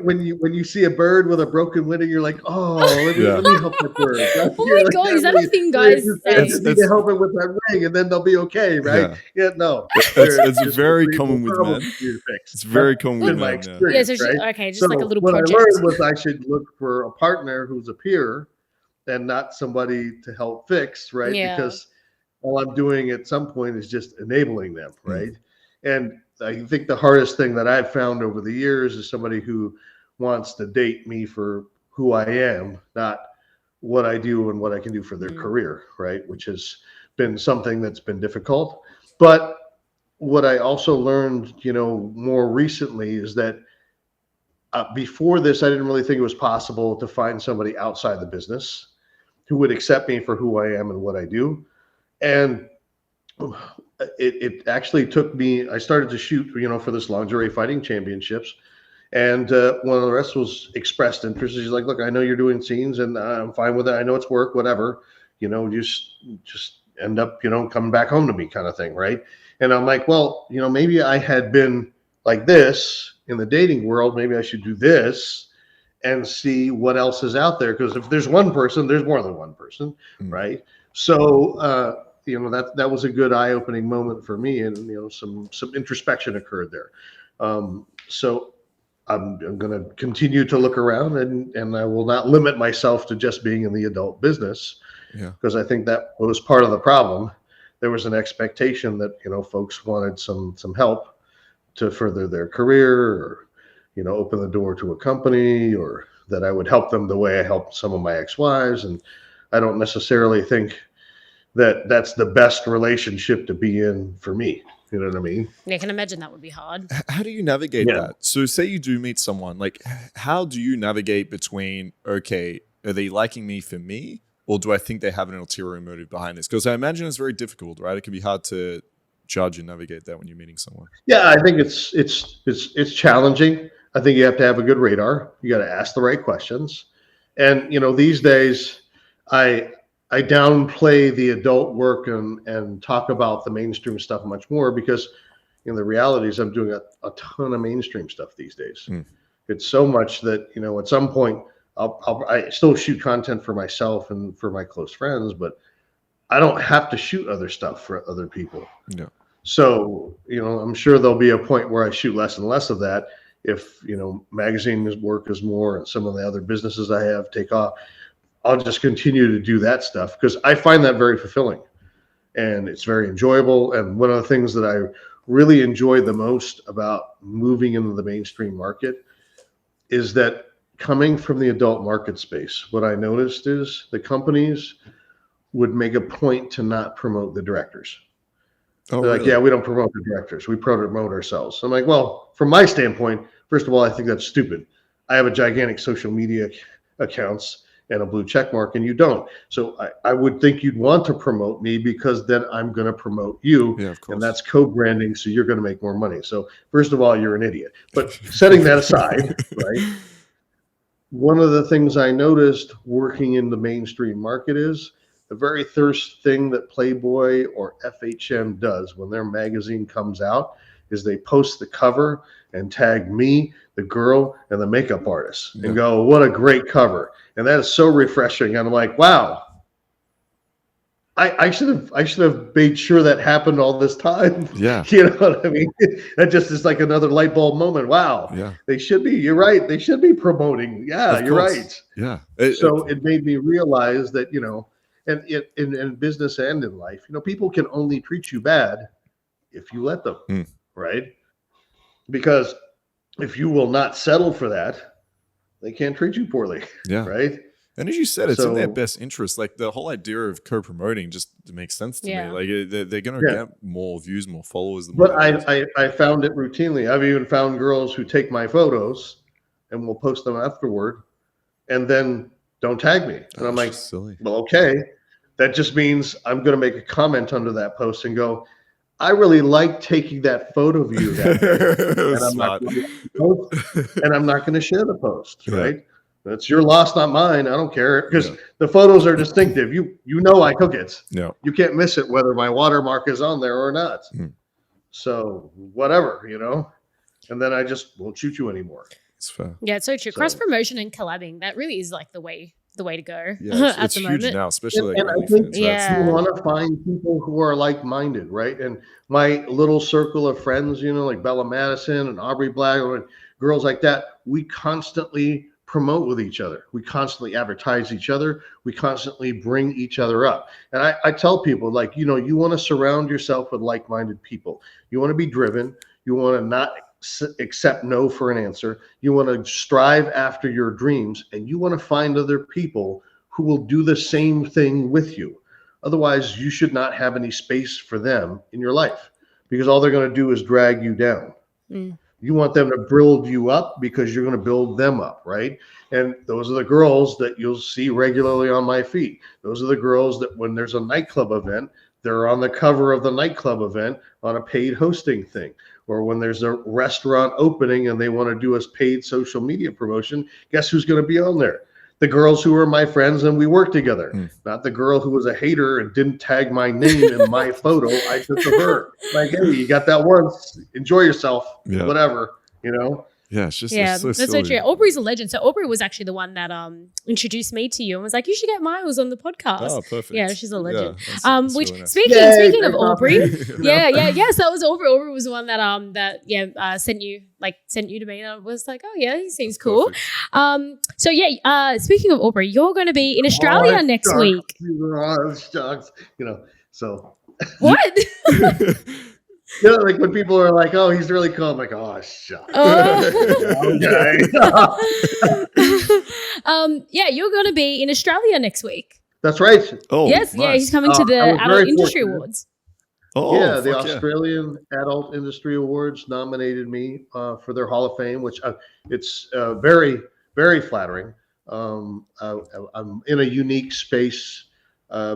when you see a bird with a broken wing, you're like, oh, let me help that bird. Oh my God, is that a thing guys say? Need to help it with that ring, and then they'll be okay, right? Yeah, no. It's very common with men. It's very common with men. Yeah, so okay, just like a little project. What I learned was I should look for a partner who's a peer and not somebody to help fix, right? Yeah. Because all I'm doing at some point is just enabling them, right? And I think the hardest thing that I've found over the years is somebody who wants to date me for who I am, not what I do and what I can do for their career, right? Which has been something that's been difficult. But what I also learned, more recently is that before this, I didn't really think it was possible to find somebody outside the business who would accept me for who I am and what I do. And it actually took me, I started to shoot, for this lingerie fighting championships. And one of the wrestlers expressed interest. He's like, look, I know you're doing scenes and I'm fine with it. I know it's work, whatever, just end up, coming back home to me kind of thing. Right. And I'm like, well, maybe I had been like this in the dating world. Maybe I should do this and see what else is out there. Because if there's one person, there's more than one person, right? So, that was a good eye-opening moment for me, and some introspection occurred there. So I'm going to continue to look around, and I will not limit myself to just being in the adult business, because I think that was part of the problem. There was an expectation that folks wanted some help to further their career, or open the door to a company, or that I would help them the way I helped some of my ex-wives. And I don't necessarily think that that's the best relationship to be in for me. You know what I mean? Yeah, I can imagine that would be hard. How do you navigate that? So say you do meet someone, like how do you navigate between, okay, are they liking me for me? Or do I think they have an ulterior motive behind this? Because I imagine it's very difficult, right? It can be hard to judge and navigate that when you're meeting someone. Yeah, I think it's challenging. I think you have to have a good radar. You got to ask the right questions. And, these days I downplay the adult work and talk about the mainstream stuff much more, because the reality is I'm doing a ton of mainstream stuff these days. It's so much that, at some point I still shoot content for myself and for my close friends, but I don't have to shoot other stuff for other people. Yeah. So, I'm sure there'll be a point where I shoot less and less of that. If, magazine work is more and some of the other businesses I have take off, I'll just continue to do that stuff, because I find that very fulfilling and it's very enjoyable. And one of the things that I really enjoy the most about moving into the mainstream market is that coming from the adult market space, what I noticed is the companies would make a point to not promote the directors. Oh, they're like, really? yeah, we don't promote the directors. We promote ourselves. I'm like, well, from my standpoint, first of all, I think that's stupid. I have a gigantic social media accounts and a blue check mark, and you don't. So I would think you'd want to promote me, because then I'm going to promote you. Yeah, of course. And that's co-branding. So you're going to make more money. So first of all, you're an idiot. But setting that aside, right? One of the things I noticed working in the mainstream market is the very first thing that Playboy or FHM does when their magazine comes out is they post the cover and tag me, the girl, and the makeup artist, and go, what a great cover. And that is so refreshing. And I'm like, wow, I should have made sure that happened all this time. Yeah. You know what I mean? That just is like another light bulb moment. Wow. Yeah. They should be, you're right. They should be promoting. Yeah, you're right. Yeah. So it made me realize that, and in business and in life, people can only treat you bad if you let them, right? Because if you will not settle for that, they can't treat you poorly, right? And as you said, it's in their best interest. Like the whole idea of co-promoting just makes sense to me. Like they're going to get more views, more followers. But I found it routinely. I've even found girls who take my photos and will post them afterward and then don't tag me. And I'm like, silly. Well, okay. That just means I'm going to make a comment under that post and go, I really like taking that photo of you that day. And I'm not going to share the post, right? It's your loss, not mine. I don't care, because the photos are distinctive. You know I took it. Yeah. You can't miss it whether my watermark is on there or not. So whatever, and then I just won't shoot you anymore. It's fair. Yeah, it's so true. Cross promotion and collabing, that really is like the way to go. Yeah, at it's the huge moment. now, especially and like I think Yeah. you want to find people who are like-minded, right? And my little circle of friends, like Bella Madison and Aubrey Black and girls like that, we constantly promote with each other. We constantly advertise each other. We constantly bring each other up. And I tell people, like, you want to surround yourself with like-minded people. You want to be driven. You want to not accept no for an answer. You want to strive after your dreams, and you want to find other people who will do the same thing with you. Otherwise, you should not have any space for them in your life, because all they're going to do is drag you down. You want them to build you up because you're going to build them up, right? And those are the girls that you'll see regularly on my feed. Those are the girls that when there's a nightclub event, they're on the cover of the nightclub event on a paid hosting thing. Or when there's a restaurant opening and they want to do a paid social media promotion, guess who's going to be on there? The girls who are my friends and we work together. Not the girl who was a hater and didn't tag my name in my photo I took of her. Like, hey, you got that once. Enjoy yourself. Whatever, Yeah, it's just that's so so true. Aubrey's a legend. So Aubrey was actually the one that introduced me to you and was like, you should get Miles on the podcast. Oh, perfect. Yeah, she's a legend. That's Which really nice. speaking of Aubrey, yes, that was Aubrey. Aubrey was the one that sent you to me, and I was like, oh yeah, he seems cool. Speaking of Aubrey, you're going to be in Australia next week. So what? Like when people are like, "Oh, he's really cool," I'm like, "Oh, shut up." You're going to be in Australia next week. That's right. Oh, yes, nice. yeah, he's coming to the Adult Industry Awards. Oh, yeah, the Australian Adult Industry Awards nominated me for their Hall of Fame, which it's very, very flattering. I'm in a unique space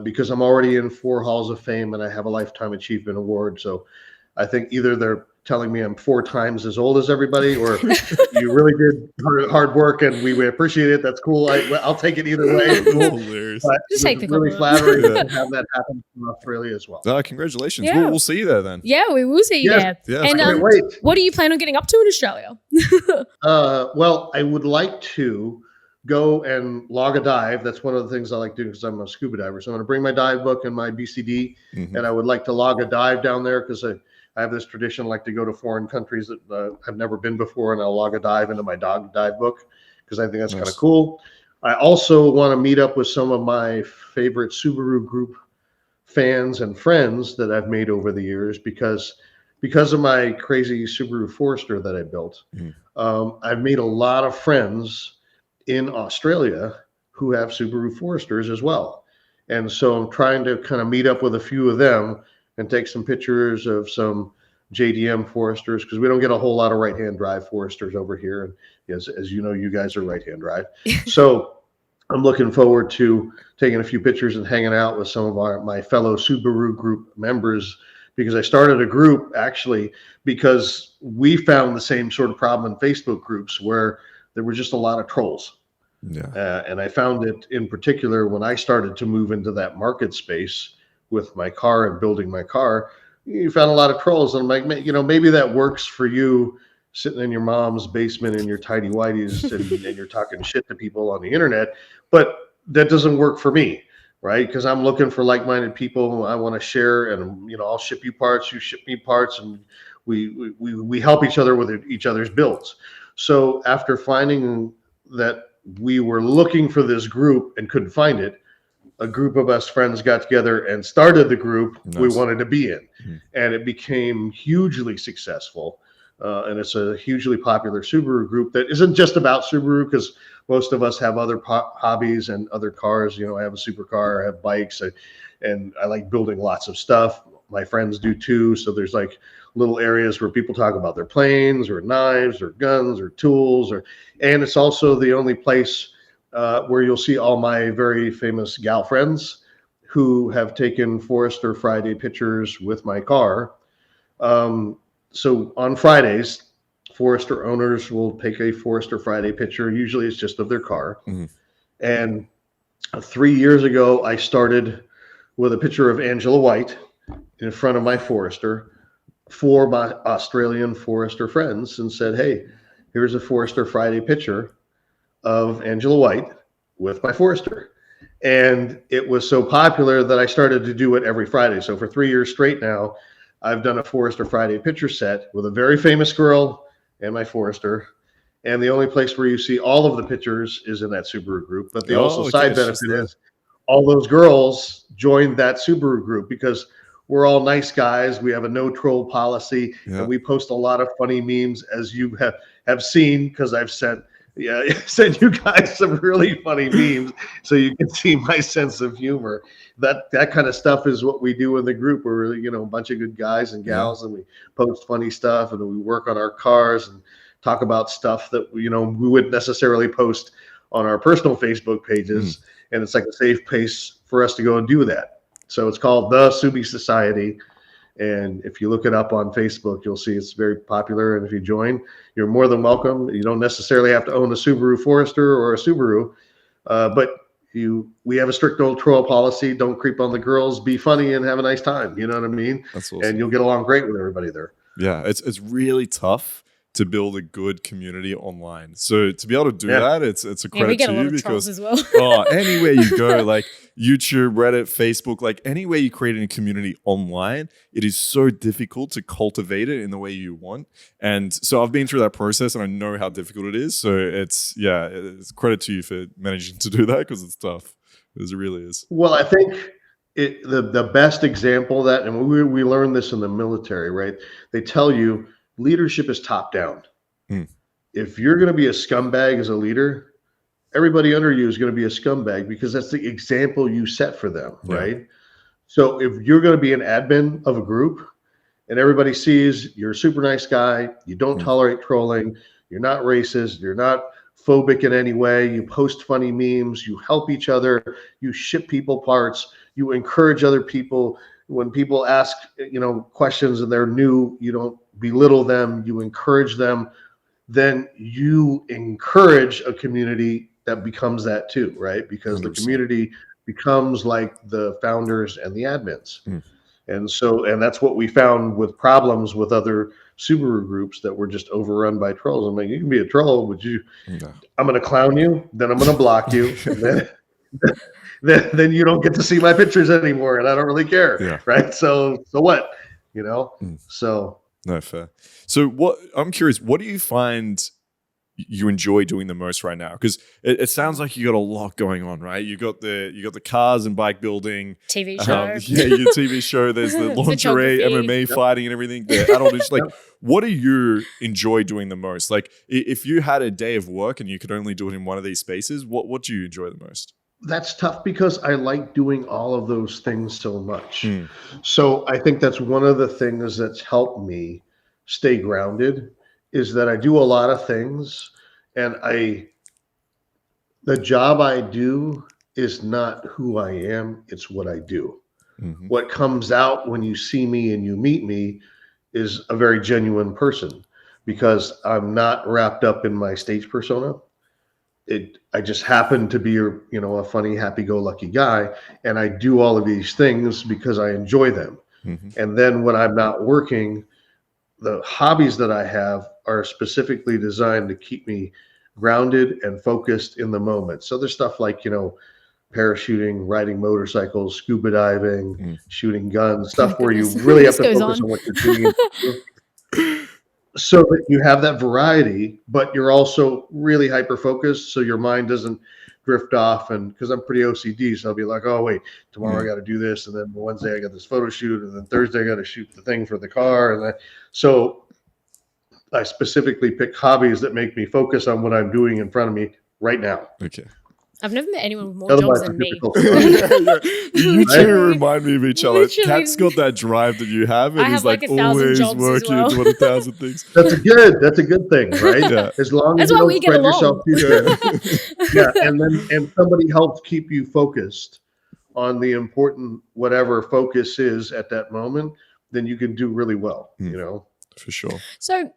because I'm already in 4 Halls of Fame and I have a Lifetime Achievement Award. So I think either they're telling me I'm 4 times as old as everybody, or you really did hard work and we appreciate it. That's cool. I'll take it either way. Hilarious. Just take the really flattering to have that happen in Australia as well. Congratulations. Yeah. We'll see you there then. Yeah, we will see you there. Yeah, and what do you plan on getting up to in Australia? Well, I would like to go and log a dive. That's one of the things I like to do because I'm a scuba diver. So I'm going to bring my dive book and my BCD, and I would like to log a dive down there because I have this tradition, like to go to foreign countries that I've never been before, and I'll log a dive into my dive book because I think that's kind of cool. I also want to meet up with some of my favorite Subaru Group fans and friends that I've made over the years because of my crazy Subaru Forester that I built. I've made a lot of friends in Australia who have Subaru Foresters as well. And so I'm trying to kind of meet up with a few of them and take some pictures of some JDM Foresters because we don't get a whole lot of right-hand drive Foresters over here. And as you know, you guys are right-hand drive. So I'm looking forward to taking a few pictures and hanging out with some of my fellow Subaru Group members, because I started a group actually because we found the same sort of problem in Facebook groups where there were just a lot of trolls. And I found it in particular when I started to move into that market space with my car and building my car. You found a lot of trolls, and I'm like, maybe that works for you sitting in your mom's basement in your tidy whities and you're talking shit to people on the internet, but that doesn't work for me, right? Because I'm looking for like-minded people. I want to share, and I'll ship you parts, you ship me parts, and we help each other with each other's builds. So after finding that we were looking for this group and couldn't find it, a group of us friends got together and started the group we wanted to be in. And it became hugely successful. And it's a hugely popular Subaru group that isn't just about Subaru, because most of us have other hobbies and other cars. I have a supercar, I have bikes, and I like building lots of stuff. My friends do too. So there's like little areas where people talk about their planes or knives or guns or tools, and it's also the only place where you'll see all my very famous gal friends who have taken Forester Friday pictures with my car. So on Fridays, Forester owners will take a Forester Friday picture. Usually it's just of their car. Mm-hmm. And 3 years ago, I started with a picture of Angela White in front of my Forester for my Australian Forester friends and said, hey, here's a Forester Friday picture of Angela White with my Forester. And it was so popular that I started to do it every Friday. So for 3 years straight now, I've done a Forester Friday picture set with a very famous girl and my Forester. And the only place where you see all of the pictures is in that Subaru group. But the side benefit is all those girls joined that Subaru group because we're all nice guys. We have a no troll policy, and we post a lot of funny memes, as you have seen, because I've sent you guys some really funny memes so you can see my sense of humor. That kind of stuff is what we do in the group. We're a bunch of good guys and gals, and we post funny stuff, and we work on our cars and talk about stuff that we wouldn't necessarily post on our personal Facebook pages. And it's like a safe place for us to go and do that. So it's called the Subie Society. And if you look it up on Facebook, you'll see it's very popular. And if you join, you're more than welcome. You don't necessarily have to own a Subaru Forester or a Subaru, but we have a strict no troll policy. Don't creep on the girls. Be funny and have a nice time. You know what I mean? That's awesome. And you'll get along great with everybody there. Yeah, it's really tough to build a good community online. So to be able to do that, it's a credit we get to a lot you of because as well. Anywhere you go, like YouTube, Reddit, Facebook, like anywhere you create a community online, it is so difficult to cultivate it in the way you want. And so I've been through that process and I know how difficult it is. So it's credit to you for managing to do that because it's tough. It really is. Well, I think the best example of that, and we learned this in the military, right? They tell you leadership is top down. If you're going to be a scumbag as a leader, everybody under you is going to be a scumbag because that's the example you set for them, right? So if you're going to be an admin of a group and everybody sees you're a super nice guy, you don't tolerate trolling, you're not racist, you're not phobic in any way, you post funny memes, you help each other, you ship people parts, you encourage other people. When people ask, questions and they're new, you don't belittle them, you encourage them, then you encourage a community that becomes that too, right? Because 100%. The community becomes like the founders and the admins. And that's what we found with problems with other Subaru groups that were just overrun by trolls. I'm like, you can be a troll, but I'm going to clown you, then I'm going to block you, and then you don't get to see my pictures anymore, and I don't really care, right? So what, So no, fair. So I'm curious, what do you find you enjoy doing the most right now? Because it sounds like you got a lot going on, right? You got the cars and bike building, TV show, your TV show. There's the lingerie, MMA fighting, and everything. The adult, like, what do you enjoy doing the most? Like, if you had a day of work and you could only do it in one of these spaces, what do you enjoy the most? That's tough because I like doing all of those things so much. So I think that's one of the things that's helped me stay grounded is that I do a lot of things, and the job I do is not who I am, it's what I do. What comes out when you see me and you meet me is a very genuine person because I'm not wrapped up in my stage persona. I just happen to be a funny, happy-go-lucky guy, and I do all of these things because I enjoy them. And then when I'm not working, the hobbies that I have are specifically designed to keep me grounded and focused in the moment. So there's stuff like, parachuting, riding motorcycles, scuba diving, shooting guns, stuff where you really have to focus on what you're doing. So that you have that variety, but you're also really hyper-focused so your mind doesn't drift off. And because I'm pretty OCD, so I'll be like, oh, wait, tomorrow I got to do this. And then Wednesday I got this photo shoot. And then Thursday I got to shoot the thing for the car. And so I specifically pick hobbies that make me focus on what I'm doing in front of me right now. Okay. I've never met anyone with more jobs than me. You two remind me of each other. Kat's got that drive that you have, and he's like always working and doing 1,000 things. That's a good thing, right? As long as you don't spread yourself too thin. And somebody helps keep you focused on the important whatever focus is at that moment, then you can do really well, For sure. So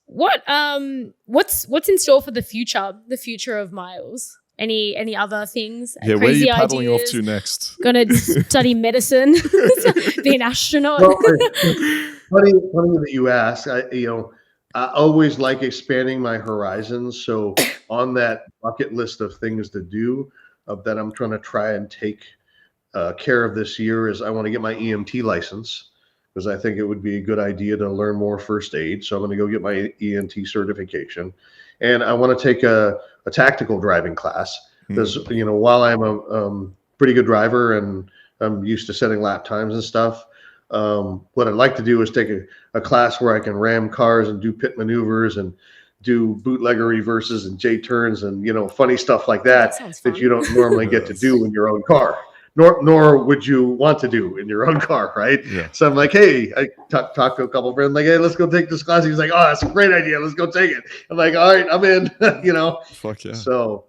What's in store for the future of Miles? Any other things? Yeah, where are Crazy you paddling ideas? off to next? Gonna study medicine, be an astronaut. Well, funny that you ask. I always like expanding my horizons. So on that bucket list of things to do, that I'm trying to try and take care of this year is I want to get my EMT license, because I think it would be a good idea to learn more first aid. So I'm going to go get my EMT certification, and I want to take a tactical driving class, because while I'm a pretty good driver and I'm used to setting lap times and stuff, what I'd like to do is take a class where I can ram cars and do pit maneuvers and do bootlegger reverses and J turns and funny stuff like that you don't normally get to do in your own car. Nor would you want to do in your own car, right? Yeah. So I'm like, hey, I talked to a couple of friends, like, hey, let's go take this class. He's like, oh, that's a great idea. Let's go take it. I'm like, all right, I'm in. Fuck yeah. So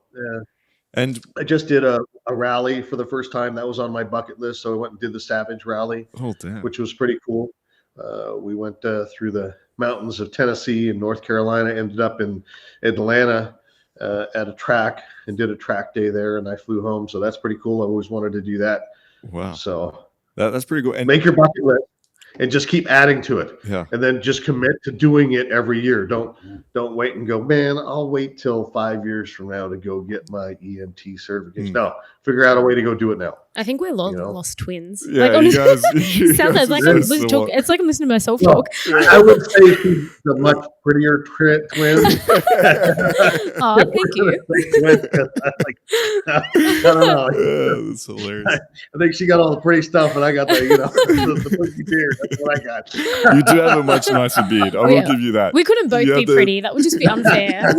and I just did a rally for the first time. That was on my bucket list. So I went and did the Savage Rally, which was pretty cool. We went through the mountains of Tennessee and North Carolina, ended up in Atlanta at a track and did a track day there, and I flew home. So that's pretty cool. I always wanted to do that. Wow. So that's pretty cool. And make your bucket list and just keep adding to it. Yeah. And then just commit to doing it every year. Don't wait and go, man, I'll wait till 5 years from now to go get my EMT certification. No, figure out a way to go do it now. I think we're lost twins. Yeah, like, honestly, you sounds guys like are I'm so listening to it's like I'm listening to myself Well, talk. I would say she's a much prettier twin. Oh, thank you. I don't know. Yeah, that's hilarious. I think she got all the pretty stuff, and I got the pushy beard. That's what I got. You do have a much nicer beard. I will give you that. We couldn't both be pretty. That would just be unfair.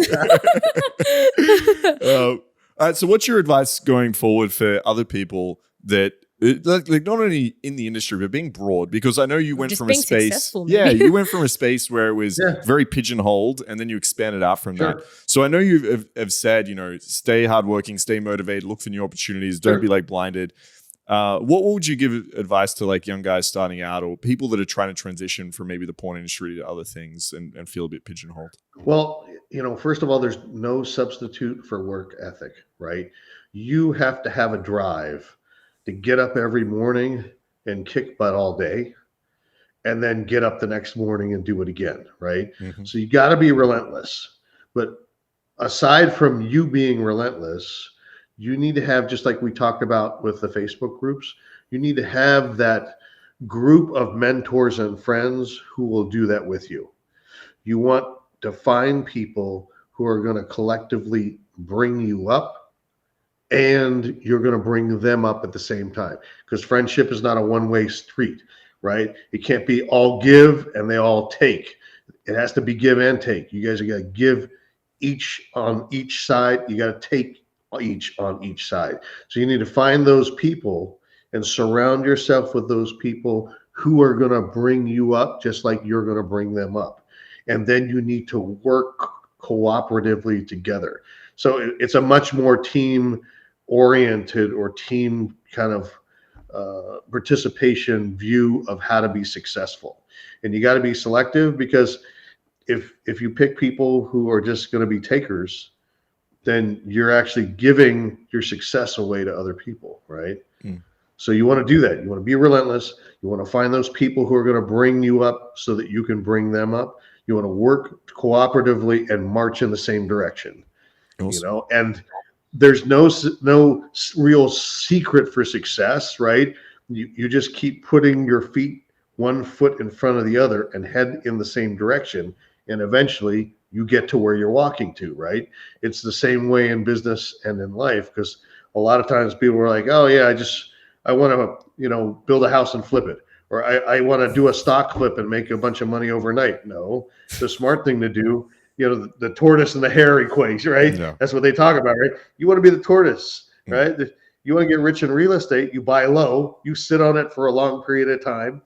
All right, so what's your advice going forward for other people that like not only in the industry but being broad? Because I know you went just from a space, you went from a space where it was very pigeonholed, and then you expanded out from that. So I know you have said, stay hardworking, stay motivated, look for new opportunities, don't be like blinded. What would you give advice to like young guys starting out, or people that are trying to transition from maybe the porn industry to other things and feel a bit pigeonholed? Well, first of all, there's no substitute for work ethic, right? You have to have a drive to get up every morning and kick butt all day, and then get up the next morning and do it again, right? Mm-hmm. So you got to be relentless. But aside from you being relentless, you need to have, just like we talked about with the Facebook groups, you need to have that group of mentors and friends who will do that with you. You want to find people who are going to collectively bring you up, and you're going to bring them up at the same time, because friendship is not a one-way street, right? It can't be all give and they all take. It has to be give and take. You guys are going to give each on each side. You got to take each on each side. So you need to find those people and surround yourself with those people who are going to bring you up just like you're going to bring them up. And then you need to work cooperatively together. So it's a much more team oriented or team kind of participation view of how to be successful. And you got to be selective, because if you pick people who are just going to be takers, then you're actually giving your success away to other people, right? So you want to do that. You want to be relentless. You want to find those people who are going to bring you up so that you can bring them up. You want to work cooperatively and march in the same direction. Awesome. And there's no real secret for success, right? You just keep putting your feet one foot in front of the other and head in the same direction, and eventually you get to where you're walking to, right? It's the same way in business and in life, because a lot of times people are like, oh yeah, I want to, build a house and flip it. Or I want to do a stock flip and make a bunch of money overnight. No, the smart thing to do, the tortoise and the hare equation, right? Yeah. That's what they talk about, right? You want to be the tortoise, right? You want to get rich in real estate, you buy low, you sit on it for a long period of time,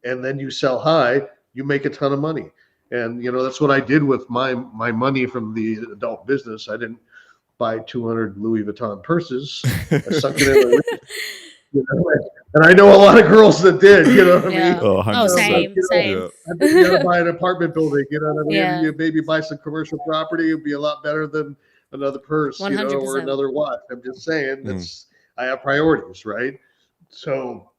and then you sell high, you make a ton of money. And, that's what I did with my money from the adult business. I didn't buy 200 Louis Vuitton purses. I sunk it in And I know a lot of girls that did, you know what I mean? Yeah. Oh, 100%. Same. Yeah. I think you gotta buy an apartment building, you know what I mean? Yeah. You maybe buy some commercial property, it'd be a lot better than another purse, you know, or 100%. another watch. I'm just saying, I have priorities, right? So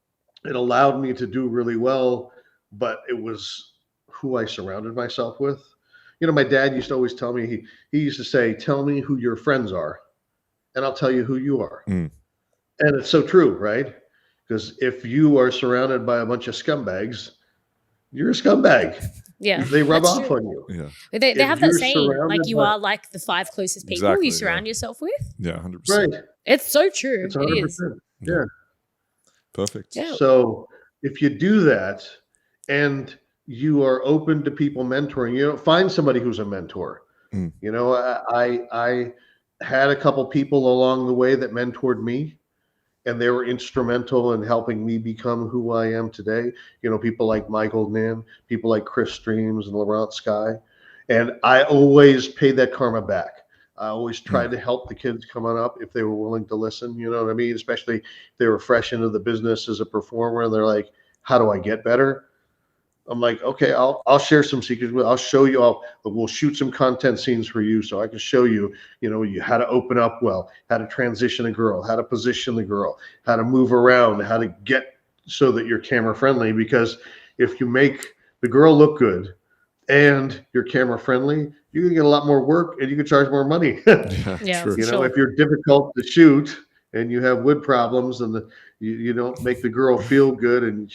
it allowed me to do really well, but it was who I surrounded myself with. You know, my dad used to always tell me, he used to say, tell me who your friends are, and I'll tell you who you are. And it's so true, right? Because if you are surrounded by a bunch of scumbags, you're a scumbag. Yeah. They rub That's off true. on you. Yeah. They have that you're saying, like surrounded you by- are like the 5 closest people Exactly, you surround yourself with. Yeah, 100%. Right. It's so true. It's It 100%. is. Yeah. Perfect. Yeah. So if you do that and you are open to people mentoring, you know, find somebody who's a mentor. You know, I had a couple people along the way that mentored me, and they were instrumental in helping me become who I am today. You know, people like Michael Nan, people like Chris Streams and Laurent Sky. And I always paid that karma back. I always tried to help the kids coming up if they were willing to listen, you know what I mean? Especially if they were fresh into the business as a performer and they're like, how do I get better? I'm like, okay, I'll share some secrets. I'll show you. We'll shoot some content scenes for you, so I can show you, you know, how to open up well, how to transition a girl, how to position the girl, how to move around, how to get so that you're camera friendly. Because if you make the girl look good and you're camera friendly, you can get a lot more work and you can charge more money. Yeah, true. You know, if you're difficult to shoot and you have wood problems and you don't make the girl feel good and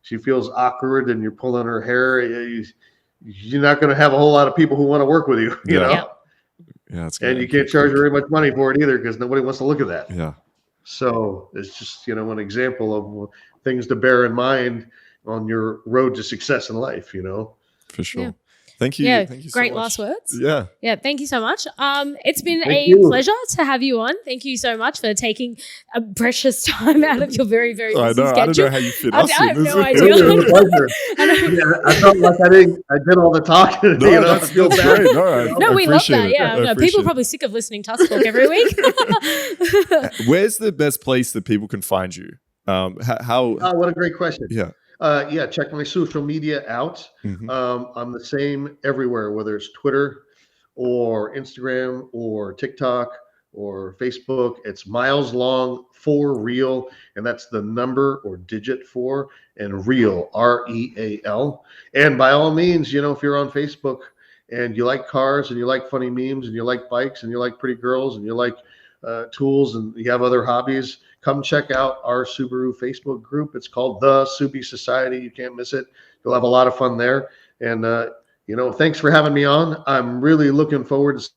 she feels awkward and you're pulling her hair, you're not going to have a whole lot of people who want to work with you, you know? Yeah. Yeah, it's And you can't charge very much money for it either because nobody wants to look at that. Yeah. So it's just, you know, an example of things to bear in mind on your road to success in life, you know? For sure. Yeah. Thank you. Yeah, Thank you so great much. last words. Yeah. Yeah, thank you so much. It's been Thank a you. pleasure to have you on. Thank you so much for taking a precious time out of your very, very busy I know. schedule. I don't know how you fit us I in. have no This idea. It was a pleasure. Yeah, I felt like I did all the talking. No, you know, that's I feel bad. great. No, I No, we love appreciate that. it. Yeah, I no, appreciate people are it. probably sick of listening to us talk every week. Where's the best place that people can find you? How? Oh, what a great question. Yeah. Yeah, check my social media out. I'm the same everywhere, whether it's Twitter or Instagram or TikTok or Facebook. It's Miles Long 4 Real, and that's the number or digit 4 and Real, REAL. And by all means, you know, if you're on Facebook and you like cars and you like funny memes and you like bikes and you like pretty girls and you like tools and you have other hobbies, come check out our Subaru Facebook group. It's called the Subie Society. You can't miss it. You'll have a lot of fun there. And, you know, thanks for having me on. I'm really looking forward to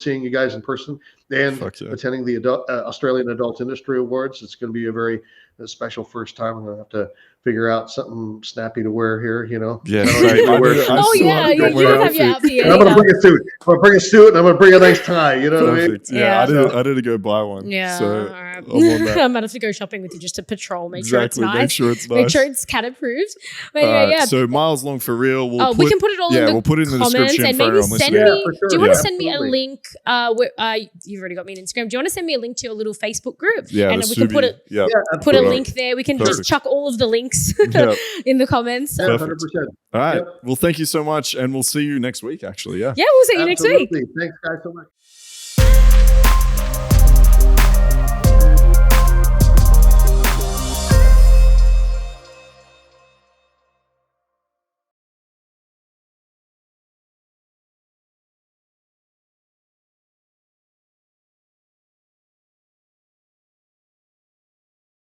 seeing you guys in person and attending the Australian Adult Industry Awards. It's going to be a very special first time. I'm going to have to figure out something snappy to wear here, you know. Yeah. I don't know You have your outfit. I'm going to bring a suit. I'm going to bring a suit and I'm going to bring a nice tie. You know Perfect. what I mean? Yeah. I need to go buy one. Yeah. So all right. I'm on that. I'm going to have to go shopping with you just to patrol, make Exactly. sure it's nice. Make sure it's nice. Make sure it's cat approved. But yeah. So Miles Long for real. We can put it all in the we'll put it in the comments description and for maybe everyone send listening. me. for sure. Do you want to Yeah, send me a absolutely. link? You've already got me on Instagram. Do you want to send me a link to your little Facebook group? Yeah. And the we can put Subie. it. Yeah. Put a absolutely. link there. We can just Perfect. chuck all of the links Yeah. in the comments. Yeah, Perfect. 100%. All right. Yep. Well, thank you so much, and we'll see you next week. Actually, yeah. Yeah, we'll see you next week. Absolutely. Thanks, guys, so much.